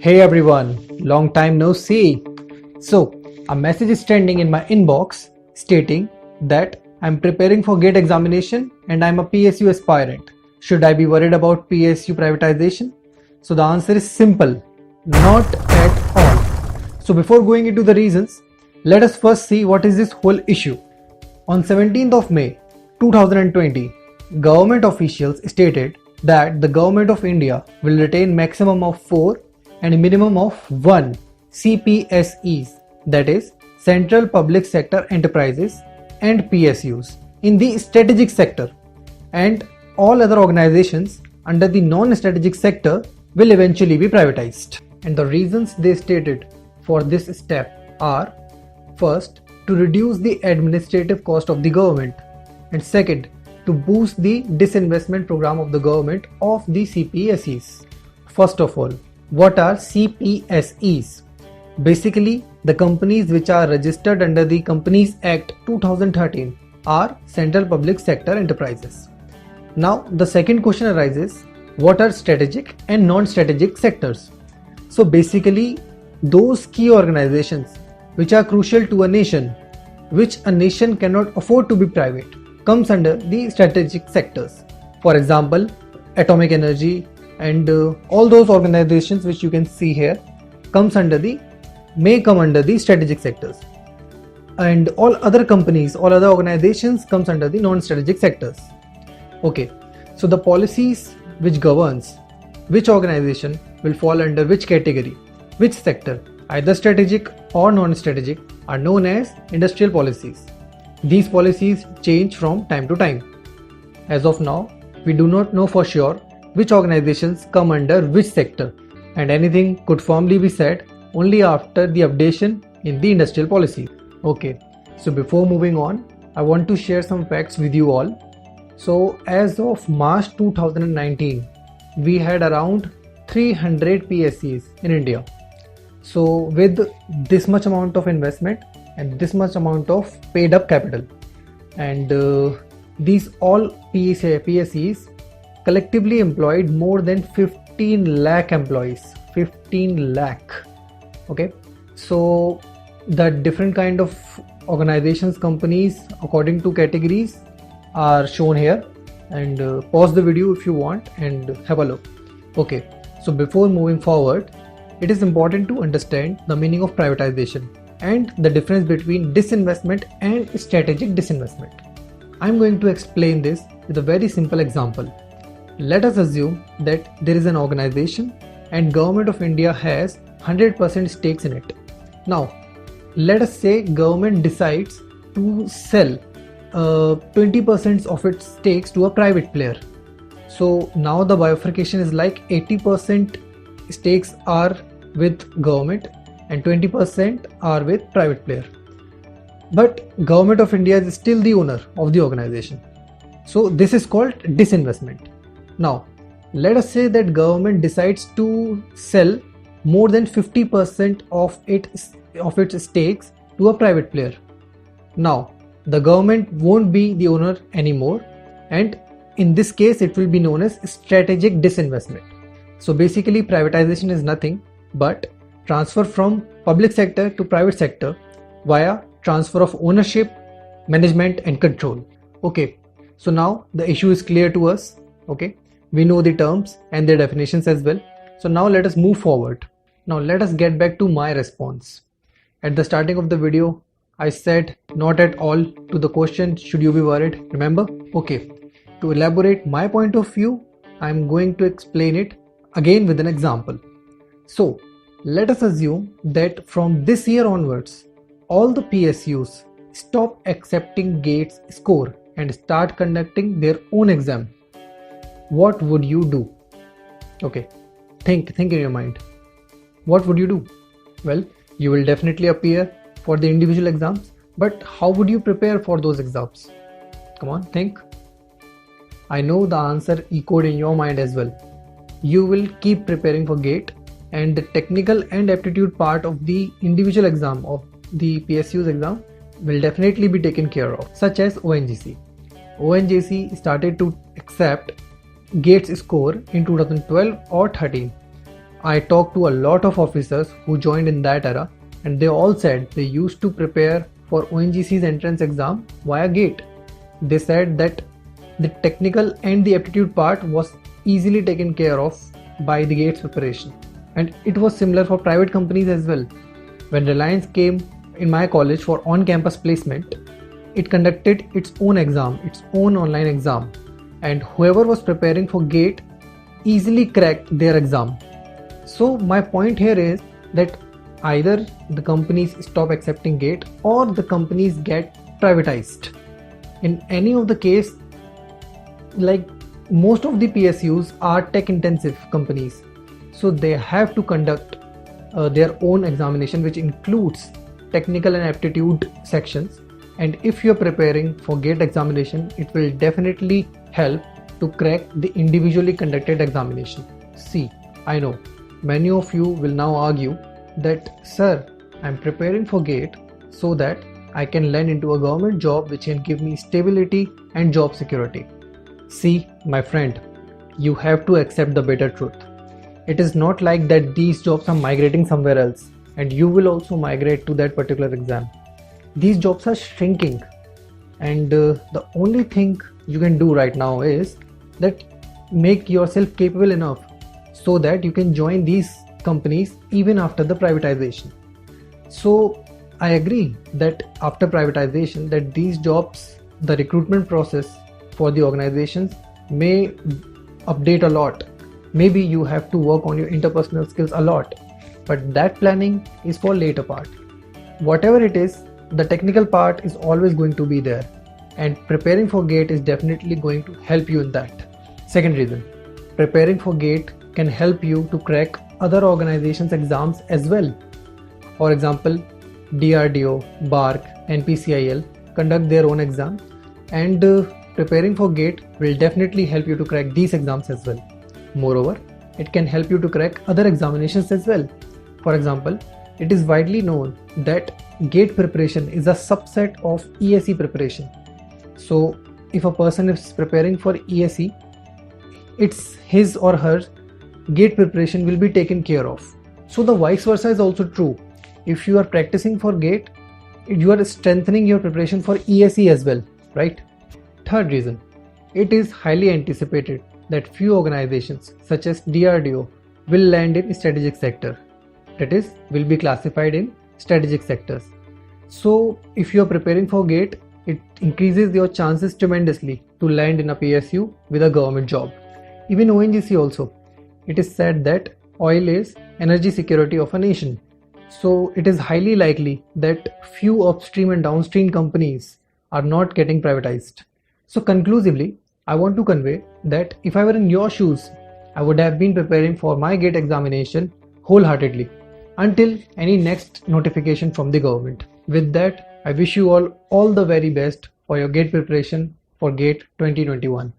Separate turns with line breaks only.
Hey everyone, long time no see. So, a message is trending in my inbox stating that I'm preparing for GATE examination and I'm a PSU aspirant. Should I be worried about PSU privatization? So, the answer is simple, not at all. So, before going into the reasons, let us first see what is this whole issue. On 17th of May 2020, government officials stated that the Government of India will retain maximum of 4 and a minimum of 1 CPSEs, that is Central Public Sector Enterprises, and PSUs in the strategic sector, and all other organizations under the non-strategic sector will eventually be privatized. And the reasons they stated for this step are: first, to reduce the administrative cost of the government, and second, to boost the disinvestment program of the government of the CPSEs. First of all, what are CPSEs? Basically, the companies which are registered under the Companies Act 2013 are Central Public Sector Enterprises. Now, the second question arises, what are strategic and non-strategic sectors? So basically, those key organizations which are crucial to a nation, which a nation cannot afford to be private, comes under the strategic sectors. For example, atomic energy and all those organizations which you can see here may come under the strategic sectors, and all other companies, all other organizations comes under the non-strategic sectors. Okay, so the policies which governs which organization will fall under which category, which sector, either strategic or non-strategic, are known as industrial policies. These policies change from time to time. As of now, we do not know for sure which organizations come under which sector, and anything could firmly be said only after the updation in the industrial policy. Okay, so before moving on, I want to share some facts with you all. So as of March 2019, we had around 300 PSEs in India. So with this much amount of investment and this much amount of paid up capital, and these all PSEs collectively employed more than 15 lakh employees. 15 lakh. Okay, so the different kind of organizations, companies according to categories are shown here, and pause the video if you want and have a look. Okay, so before moving forward, it is important to understand the meaning of privatization and the difference between disinvestment and strategic disinvestment. I am going to explain this with a very simple example. Let us assume that there is an organization and Government of India has 100% stakes in it. Now, let us say government decides to sell 20% of its stakes to a private player. So now the bifurcation is like 80% stakes are with government and 20% are with private player. But Government of India is still the owner of the organization. So this is called disinvestment. Now, let us say that government decides to sell more than 50% of its stakes to a private player. Now, the government won't be the owner anymore, and in this case it will be known as strategic disinvestment. So basically, privatization is nothing but transfer from public sector to private sector via transfer of ownership, management and control. Okay, so now the issue is clear to us. Okay, we know the terms and their definitions as well. So now let us move forward. Now let us get back to my response. At the starting of the video, I said not at all to the question, should you be worried? Remember? Okay, to elaborate my point of view, I am going to explain it again with an example. So let us assume that from this year onwards, all the PSUs stop accepting GATE's score and start conducting their own exam. What would you do? Okay, think in your mind. What would you do? Well, you will definitely appear for the individual exams, but how would you prepare for those exams? Come on, think. I know the answer echoed in your mind as well. You will keep preparing for GATE, and the technical and aptitude part of the individual exam of the PSU's exam will definitely be taken care of, such as ONGC. ONGC started to accept GATE's score in 2012 or 13. I talked to a lot of officers who joined in that era, and they all said they used to prepare for ONGC's entrance exam via GATE. They said that the technical and the aptitude part was easily taken care of by the GATE's preparation. And it was similar for private companies as well. When Reliance came in my college for on-campus placement, it conducted its own exam, its own online exam, and whoever was preparing for GATE easily cracked their exam. So my point here is that either the companies stop accepting GATE or the companies get privatized. In any of the case, like most of the PSUs are tech intensive companies, so they have to conduct their own examination, which includes technical and aptitude sections. And if you're preparing for GATE examination, it will definitely help to crack the individually conducted examination. See, I know many of you will now argue that, sir, I'm preparing for GATE so that I can land into a government job which can give me stability and job security. See, my friend, you have to accept the bitter truth. It is not like that these jobs are migrating somewhere else and you will also migrate to that particular exam. These jobs are shrinking, and the only thing you can do right now is that make yourself capable enough so that you can join these companies even after the privatization. So I agree that after privatization, that these jobs, the recruitment process for the organizations may update a lot. Maybe you have to work on your interpersonal skills a lot, but that planning is for later part. Whatever it is, the technical part is always going to be there, and preparing for GATE is definitely going to help you in that. Second reason, preparing for GATE can help you to crack other organizations' exams as well. For example, DRDO, BARC, NPCIL conduct their own exams, and preparing for GATE will definitely help you to crack these exams as well. Moreover, it can help you to crack other examinations as well. For example, it is widely known that GATE preparation is a subset of ESE preparation. So if a person is preparing for ESE, it's his or her GATE preparation will be taken care of. So the vice versa is also true. If you are practicing for GATE, you are strengthening your preparation for ESE as well, right? Third reason, it is highly anticipated that few organizations such as DRDO will land in strategic sector, that is, will be classified in strategic sectors. So if you are preparing for GATE, it increases your chances tremendously to land in a PSU with a government job. Even ONGC also, it is said that oil is energy security of a nation. So it is highly likely that few upstream and downstream companies are not getting privatized. So conclusively, I want to convey that if I were in your shoes, I would have been preparing for my GATE examination wholeheartedly until any next notification from the government. With that, I wish you all the very best for your GATE preparation for GATE 2021.